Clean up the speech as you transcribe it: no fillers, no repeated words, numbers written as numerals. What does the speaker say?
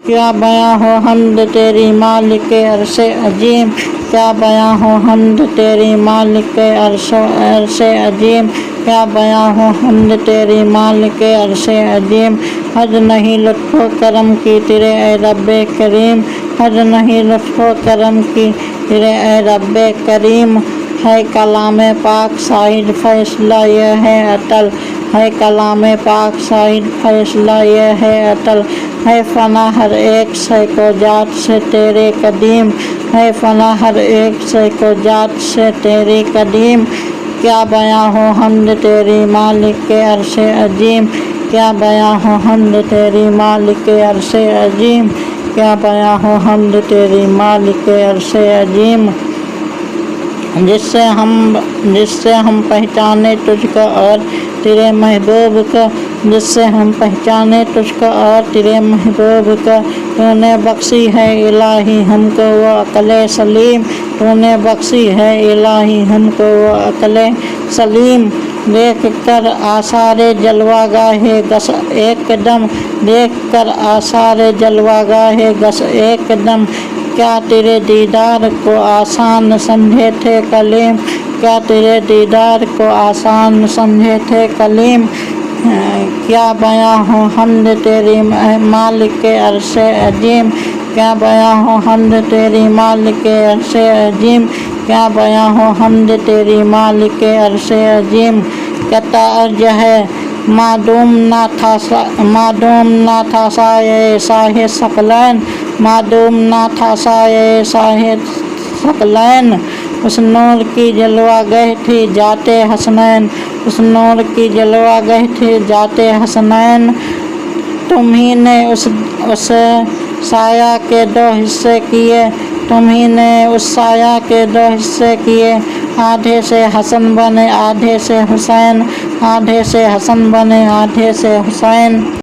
کیا بیاں ہو حمد تیری مالک عرش عظیم، کیا بیاں ہو حمد تیری مالک عرش عظیم، کیا بیاں ہو حمد تیری مالک عرش عظیم۔ حد نہیں لطف و کرم کی تیرے اے رب کریم، حد نہیں لطف و کرم کی تیرے اے رب کریم۔ ہے کلام پاک شاہد فیصلہ یہ ہے اٹل، ہے کلام پاک شاہد فیصلہ یہ ہے اٹل۔ ہے فنا ہر ایک شے کو ذات سے تیرے قدیم، ہے فنا ہر ایک شے کو ذات سے تیری قدیم۔ کیا بیاں ہو حمد تیری مالک عرش عظیم، کیا بیاں ہو حمد تیری مالک عرش عظیم، کیا بیاں ہو حمد تیری مالک عرش عظیم۔ جس سے ہم پہچانے تجھ کو اور تیرے محبوب کو، جس سے ہم پہچانے تجھ کو اور تیرے محبوب کو۔ تو نے بخشی ہے الہی ہم کو وہ عقل سلیم، تو نے بخشی ہے الہی ہم کو وہ عقل سلیم۔ دیکھ کر آثار جلوہ گاہ گس ایک دم، دیکھ کر آثار جلوہ گاہ گس ایک دم۔ کیا تیرے دیدار کو آسان سمجھے تھے کلیم، کیا تیرے دیدار کو آسان سمجھے تھے کلیم۔ کیا بیاں ہو حمد تیری مالک عرش عظیم، کیا بیاں ہو حمد تیری مالک عرش عظیم، کیا بیاں ہو حمد تیری مالک عرش عظیم۔ کیا تعارج ہے معدوم نہ تھا سایہ شاہ ثقلین، معدوم نہ تھا سایہ شاہ ثقلین۔ اس نور کی جلوہ گہ تھی ذات حسنین، اس نور کی جلوہ گہ تھی ذات حسنین۔ تم ہی نے اس سایہ کے دو حصے کیے، تم ہی نے اس سایہ کے دو حصے کیے۔ آدھے سے حسن بنے آدھے سے حسین، آدھے سے حسن بنے آدھے سے حسین۔